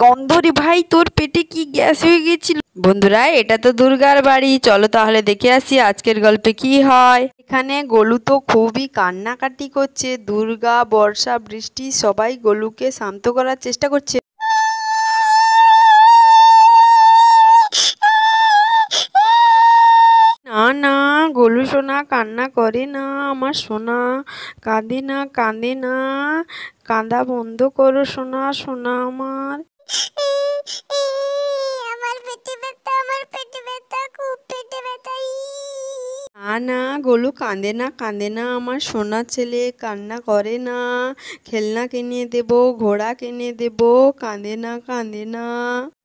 গন্ধ রে ভাই, তোর পেটে কি গ্যাস হয়ে গেছিল? বন্ধুরা, এটা তো দুর্গার বাড়ি, চলো তাহলে দেখে আসি আজকের গল্পে কি হয়। এখানে গোলু তো খুবই কান্নাকাটি করছে। দুর্গা, বর্ষা, বৃষ্টি সবাই গোলুকে শান্ত করার চেষ্টা করছে। না না, গোলু সোনা কান্না করে না, আমার সোনা কাঁদে না, কাঁদে না, কাঁদা বন্ধ করো সোনা, সোনা আমার। আমার পেটে ব্যথা, আমার পেটে ব্যথা, খুব পেটে ব্যথা। না না, গোলু কাঁদে না, কাঁদে না, আমার সোনা ছেলে কান্না করে না। খেলনা কিনে দেব, ঘোড়া কিনে দেব, কাঁদে না, কাঁদে না।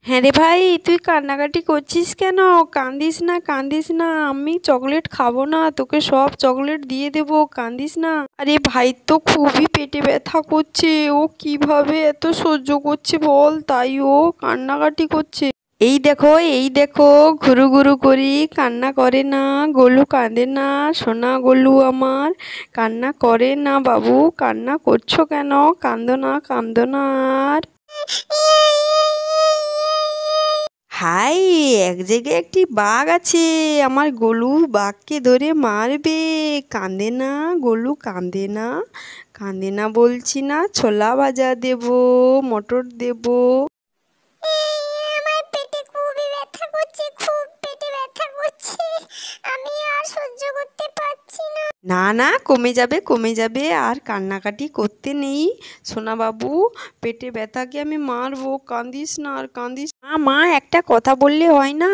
হ্যাঁ রে ভাই, তুই কান্নাকাটি করছিস কেন? কাঁদিস না, কাঁদিস না, আমি চকলেট খাবো না, তোকে সব চকলেট দিয়ে দেবো, কাঁদিস না। আরে ভাই তো খুবই পেটে ব্যথা করছে, ও কিভাবে এত সহ্য করছে বল, তাই ও কান্নাকাটি করছে। এই দেখো, এই দেখো, ঘুরু ঘুরু করি, কান্না করে না, গোলু কাঁদে না, সোনা গোলু আমার কান্না করে না। বাবু কান্না করছো কেন? কান্দো না, কান্দো না আর। হাই, এক জায়গায় একটি বাঘ আছে, আমার গোলু বাঘকে ধরে মারবে। কাঁদে না, গোলু কাঁদে না, কাঁদে না বলছি না, ছোলা ভাজা দেব, মটর দেব। আমার পেটে খুবই ব্যথা করছে, খুব পেটে ব্যথা করছে, আমি আর সহ্য করতে পারছি না। না না, কমে যাবে, কমে যাবে, আর কান্নাকাটি করতে নেই সোনা বাবু, পেটে ব্যথাকে আমি মারবো, কাঁদিস না আর কাঁদিস না। মা, একটা কথা বললে হয় না?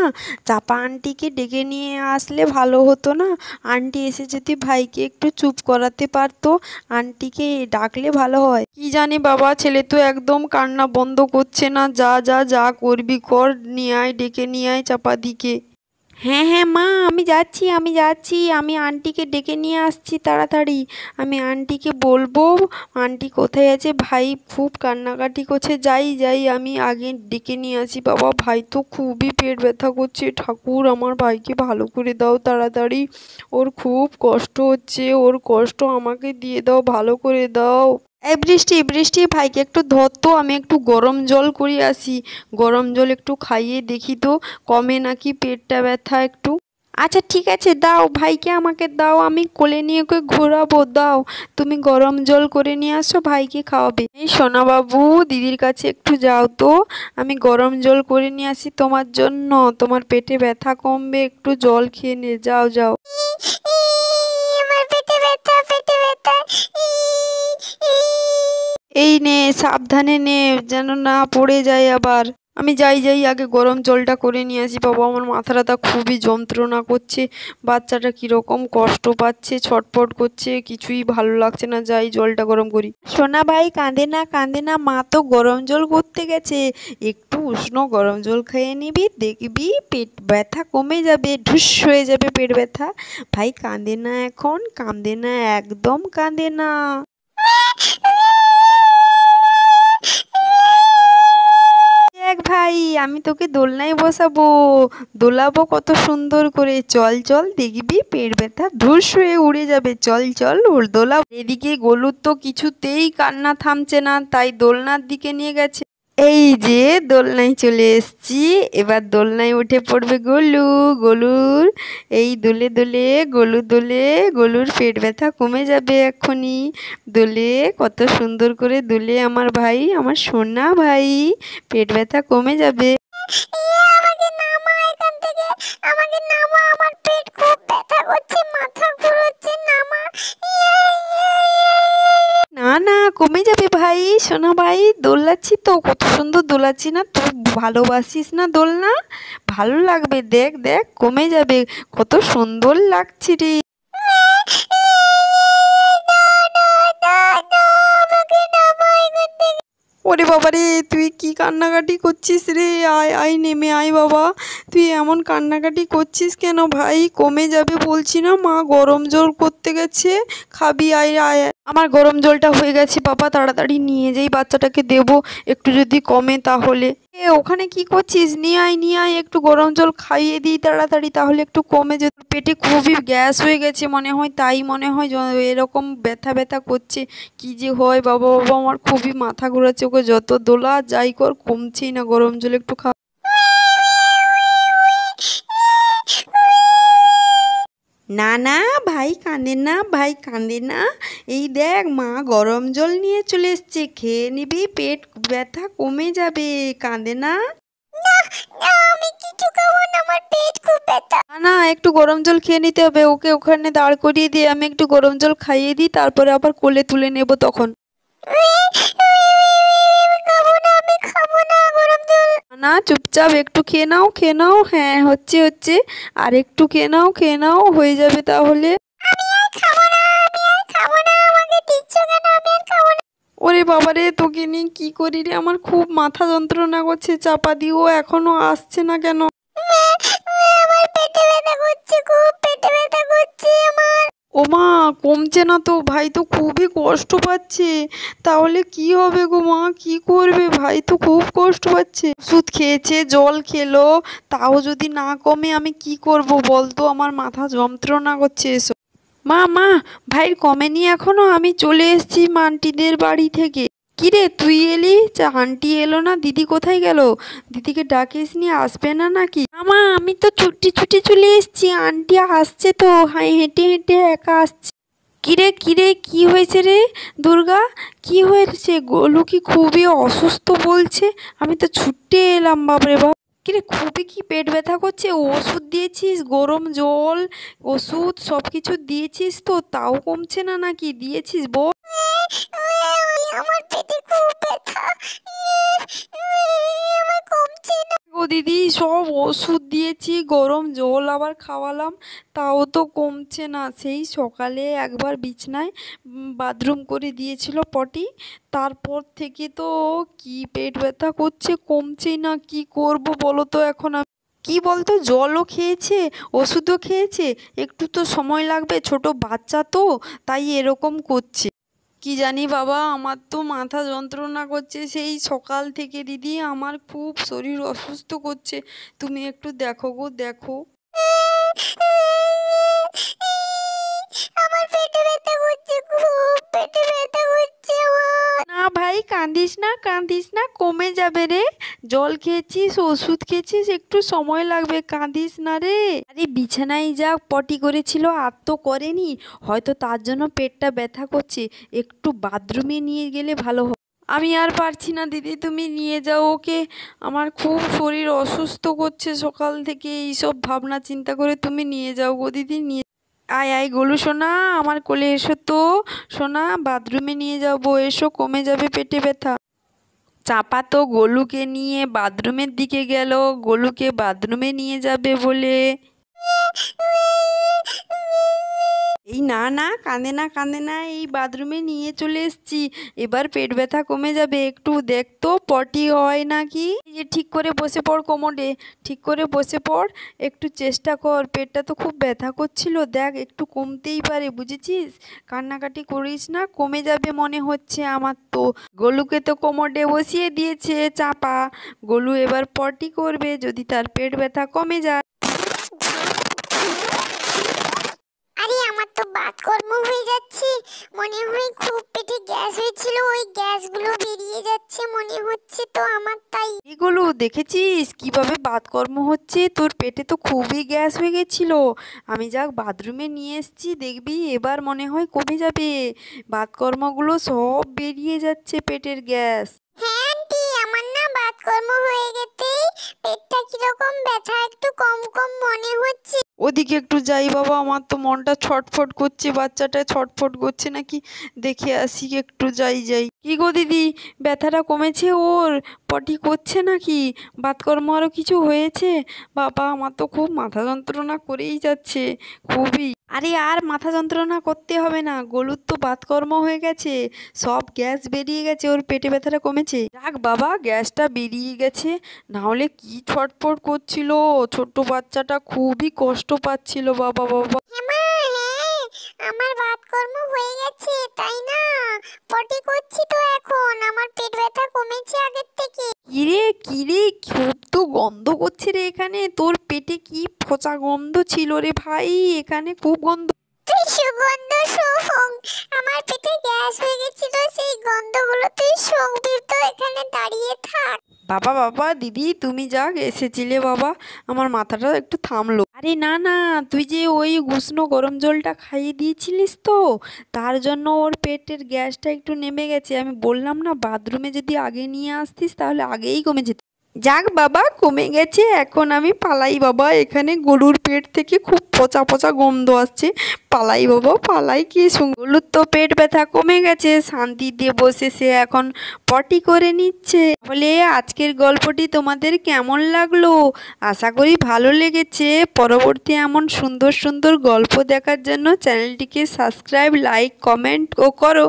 চাপা আন্টিকে ডেকে নিয়ে আসলে ভালো হতো না? আন্টি এসে যদি ভাইকে একটু চুপ করাতে পারতো, আন্টিকে ডাকলে ভালো হয়। কি জানি বাবা, ছেলে তো একদম কান্না বন্ধ করছে না। যা যা যা করবি কর, নিয়ে আয়, ডেকে নিয়ে আয় চাপাদিকে। হ্যাঁ হ্যাঁ মা, আমি যাচ্ছি, আমি যাচ্ছি, আমি আন্টিকে ডেকে নিয়ে আসছি তাড়াতাড়ি। আমি আন্টিকে বলবো আন্টি কোথায় আছে, ভাই খুব কান্নাকাটি করছে। যাই যাই, আমি আগে ডেকে নিয়ে আসি। বাবা, ভাই তো খুবই পেট ব্যথা করছে, ঠাকুর আমার ভাইকে ভালো করে দাও তাড়াতাড়ি, ওর খুব কষ্ট হচ্ছে, ওর কষ্ট আমাকে দিয়ে দাও, ভালো করে দাও। এই বৃষ্টি, বৃষ্টি, ভাইকে একটু ধর তো, আমি একটু গরম জল করে আসি, গরম জল একটু খাইয়ে দেখি তো কমে নাকি পেটটা ব্যথা একটু। আচ্ছা ঠিক আছে, দাও ভাইকে, আমাকে দাও, আমি কোলে নিয়ে ওকে ঘোরাবো, দাও তুমি গরম জল করে নিয়ে আসো, ভাইকে খাওয়াবে। এই সোনা বাবু, দিদির কাছে একটু যাও তো, আমি গরম জল করে নিয়ে আসি তোমার জন্য, তোমার পেটে ব্যথা কমবে, একটু জল খেয়ে নে, যাও যাও। আমার পেটে ব্যথা, পেটে ব্যথা। এই নে, সাবধানে নে, যেন না পড়ে যায় আবার। আমি যাই যাই, আগে গরম জলটা করে নিয়ে আসি। বাবা, আমার মাথাটা খুবই যন্ত্রণা করছে, বাচ্চাটা কিরকম কষ্ট পাচ্ছে, ছটফট করছে, কিছুই ভালো লাগছে না। যাই, জলটা গরম করি। সোনা ভাই কাঁদে না, কাঁদে না, মা তো গরম জল করতে গেছে, একটু উষ্ণ গরম জল খেয়ে নিবি, দেখবি পেট ব্যথা কমে যাবে, ঢুস হয়ে যাবে পেট ব্যথা। ভাই কাঁদে না এখন, কাঁদে না, একদম কাঁদে না। দেখ ভাই, আমি তোকে দোলনায় বসাবো, দোলাবো কত সুন্দর করে, চল চল, দেখবি পেট ব্যথা ধুস হয়ে উড়ে যাবে, চল চল, দোলা। এদিকে গোলুর তো কিছুতেই কান্না থামছে না, তাই দোলনার দিকে নিয়ে গেছে। এই যে দোলনায় চলে এসছি, এবার দোলনায় উঠে পড়বে গোলু। গোলুর এই দোলে দোলে, গোলু দোলে, গোলুর পেট ব্যথা কমে যাবে এক্ষুনি। দোলে, কত সুন্দর করে দোলে আমার ভাই, আমার সোনা ভাই, পেট ব্যথা কমে যাবে। আমাকে নামা এখান থেকে, আমাকে নামা, আমার পেট খুব ব্যথা করছে, মাথা ঘুরোচ্ছে, নামা। না না, কমে যাবে ভাই, সোনা ভাই, দোলাচ্ছি তো, কত সুন্দর দোলাচ্ছি না? তুই ভালোবাসিস না দোলনা? ভালো লাগবে, দেখ দেখ, কমে যাবে, কত সুন্দর লাগছে রে। ওরে বাবা রে, তুই কি কান্নাকাটি করছিস রে? আয় আয়, নেমে আয় বাবা, তুই এমন কান্নাকাটি করছিস কেন ভাই? কমে যাবে বলছি না, মা গরম জল করতে গেছে, খাবি, আয় আয়। আমার গরম জলটা হয়ে গেছে বাবা, তাড়াতাড়ি নিয়ে যেই বাচ্চাটাকে দেবো, একটু যদি কমে তাহলে। ওখানে কি করছিস? নিয়ে আয় একটু গরম জল খাইয়ে দিই তাড়াতাড়ি, তাহলে একটু কমে যেত। পেটে খুবই গ্যাস হয়ে গেছে মনে হয়, তাই মনে হয় এরকম ব্যথা ব্যথা করছে। কি যে হয় বাবা বাবা, আমার খুবই মাথা ঘোরাচ্ছে, ওকে যত দোলা যাই কর কমছেই না। গরম জল একটু খা। না না ভাই কাঁদে না, ভাই কাঁদে না। এই দেখ মা গরম জল নিয়ে চলে এসছে, খেয়ে নিবি, পেট ব্যথা কমে যাবে, কাঁদে না। না না, আমি কিছু খাবো না, আমার পেট খুব ব্যথা। না না, একটু গরম জল খেয়ে নিতে হবে, ওকে ওখানে দাঁড় করিয়ে দিয়ে আমি একটু গরম জল খাইয়ে দিই, তারপরে আবার কোলে তুলে নেব তখন। খাবো না, আমি খাবো না গরম জল। না চুপচাপ একটু খেয়ে নাও, খেয়ে নাও। হ্যাঁ হচ্ছে, আর একটু খেয়ে নাও, হয়ে যাবে তাহলে। আমি আর খাবো না, আমি আর খাবো না, আমাকে দিচ্ছ কেন? আমি আর খাবো না। ওরে বাবারে, তোকে নিয়ে কি করি রে, আমার খুব মাথা যন্ত্রণা করছে, চাপা দিও, এখনো আসছে না কেন? আমার পেটে ব্যথা করছে, খুব পেটে ব্যথা করছে আমার। ওমা কমছে না তো, ভাই তো খুবই কষ্ট পাচ্ছে, তাহলে কি হবে গো মা, কি করবে? ভাই তো খুব কষ্ট পাচ্ছে, ওষুধ খেয়েছে, জল খেলো, তাও যদি না কমে আমি কি করব বলতো, আমার মাথা যন্ত্রণা করছে এসব। মা ভাইয়ের কমেনি এখনো? আমি চলে এসেছি আন্টিদের বাড়ি থেকে। কিরে তুই এলি? আন্টি এলো না, দিদি কোথায় গেল? দিদিকে ডাকিস নি, আসবে না নাকি? না মা, আমি তো ছুটি চলে এসেছি, আন্টি আসছে তো, হাই হেঁটে হেঁটে একা আসছে। কিরে কি হয়েছে রে দুর্গা? কি হয়েছে? গোলু কি খুবই অসুস্থ বলছে, আমি তো ছুটে এলাম বাপরে বাপ। কিরে খুবই কি পেট ব্যথা করছে? ওষুধ দিয়েছিস, গরম জল, ওষুধ সব কিছু দিয়েছিস তো, তাও কমছে না নাকি? দিয়েছিস বল। আমার পেটে খুব ব্যথা, আমার কমছে না। ও দিদি, সব ওষুধ দিয়েছি, গরম জল আবার খাওয়ালাম, তাও তো কমছে না। সেই সকালে একবার বিছনায় বাথরুম করে দিয়েছিল পটি, তারপর থেকে তো কি পেট ব্যথা করছে, কমছেই না। কি করব বলো তো এখন আমি? কি বলতো, জলও খেয়েছে, ওষুধও খেয়েছে, একটু তো সময় লাগবে, ছোট বাচ্চা তো, তাই এরকম করছে। কি জানি বাবা, আমার তো মাথা যন্ত্রণা করছে সেই সকাল থেকে দিদি, আমার খুব শরীর অসুস্থ করছে, তুমি একটু দেখো গো, দেখো। আমার পেটে ব্যথা করছে, খুব পেটে ব্যথা করছে আমার। না ভাই কাঁদিস না, কমে যাবে রে, জল খেয়েছিস, ওষুধ খেয়েছিস, একটু সময় লাগবে, কাঁদিস না রে। আরে বিছানায় যা পটি করেছিল আর তো করেনি, হয়তো তার জন্য পেটটা ব্যথা করছে, একটু বাথরুমে নিয়ে গেলে ভালো হয়। আমি আর পারছি না দিদি, তুমি নিয়ে যাও ওকে, আমার খুব শরীর অসুস্থ করছে সকাল থেকে, এইসব ভাবনা চিন্তা করে তুমি নিয়ে যাও গো দিদি, নিয়ে। আয় গোলু সোনা, আমার কোলে এসো তো সোনা, বাথরুমে নিয়ে যাবো, এসো, কমে যাবে পেটে ব্যথা। চাপা তো গোলুকে নিয়ে বাথরুমের দিকে গেল, গোলুকে বাথরুমে নিয়ে যাবে বলে। এই না কাঁদে না, এই বাথরুমে নিয়ে চলে এসেছি, এবার পেট ব্যথা কমে যাবে, একটু দেখ তো পটি হয় নাকি। এই যে ঠিক করে বসে পড় কোমরে, ঠিক করে বসে পড়, একটু চেষ্টা কর, পেটটা তো খুব ব্যথা করছিল, দেখ একটু কমতেই পারে, বুঝেছিস? কান্নাকাটি করিস না, কমে যাবে মনে হচ্ছে আমার তো। গোলুকে তো কোমরে বসিয়ে দিয়েছে চাপা, গোলু এবার পটি করবে, যদি তার পেট ব্যথা কমে যায়। আরে আমার তো বাতকর্ম হয়ে যাচ্ছে, মনে হয় খুব পেটে গ্যাস হয়েছিল, ওই গ্যাসগুলো বেরিয়ে যাচ্ছে মনে হচ্ছে তো আমার, তাই। এগুলো দেখেছিস কিভাবে বাতকর্ম হচ্ছে? তোর পেটে তো খুবই গ্যাস হয়ে গেছিল, আমি যাক বাথরুমে নিয়ে এসেছি, দেখবি এবার মনে হয় কমে যাবে, বাতকর্মগুলো সব বেরিয়ে যাচ্ছে পেটের গ্যাস। হ্যাঁ আন্টি, আমার না বাতকর্ম হয়ে গেতেই পেটটা কিরকম ব্যথা একটু কম কম মনে হচ্ছে। ওদিকে একটু যাই বাবা, আমার তো মনটা ছটফট করছে, বাচ্চাটা ছটফট করছে নাকি, দেখে আসি, একটু যাই। কি গো দিদি, ব্যথাটা কমেছে ওর? পটি করছে নাকি? বাতকর্ম আরও কিছু হয়েছে? বাবা আমার তো খুব মাথা যন্ত্রণা করেই যাচ্ছে, খুবই। আরে আর মাথা যন্ত্রণা করতে হবে না, গলুর তো বাতকর্ম হয়ে গেছে, সব গ্যাস বেরিয়ে গেছে, ওর পেটে ব্যথাটা কমেছে। যাক বাবা, গ্যাসটা বেরিয়ে গেছে, নাহলে কি ছটফট করছিল, ছোট্ট বাচ্চাটা খুবই কষ্ট পাচ্ছিল বাবা বাবা। হ্যাঁ আমার বাতকর্ম হয়ে গেছে তাই না? পটি করছি তো এখন, আমার পেট ব্যথা কমেছে আগের থেকে। কিরে কিরে, খুব তো গন্ধ করছে রে এখানে। তোর পেটে কি পচা গন্ধ ছিল রে ভাই? এখানে খুব গন্ধ। তুই সুগন্ধ শোক, আমার পেটে গ্যাস হয়ে গেছিল, সেই গন্ধগুলো তুই শুকবি তো, এখানে দাঁড়িয়ে থাক। বাবা বাবা দিদি, তুমি যা এসেছিলে বাবা, আমার মাথাটা একটু থামলো। আরে না না, তুই যে ওই উষ্ণ গরম জলটা খাইয়ে দিয়েছিলিস তো, তার জন্য ওর পেটের গ্যাসটা একটু নেমে গেছে। আমি বললাম না, বাথরুমে যদি আগে নিয়ে আসতিস তাহলে আগেই কমে যেত। যাক বাবা, কমে গেছে, এখন আমি পালাই বাবা। এখানে গরুর পেট থেকে খুব পচা পচা গন্ধ আসছে। পালাই বাবা পালাই, কি গরুর তো পেট ব্যথা কমে গেছে, শান্তিতে বসে সে এখন পটি করে নিচ্ছে। বলে আজকের গল্পটি তোমাদের কেমন লাগলো? আশা করি ভালো লেগেছে। পরবর্তী এমন সুন্দর সুন্দর গল্প দেখার জন্য চ্যানেলটিকে সাবস্ক্রাইব, লাইক, কমেন্ট ও করো।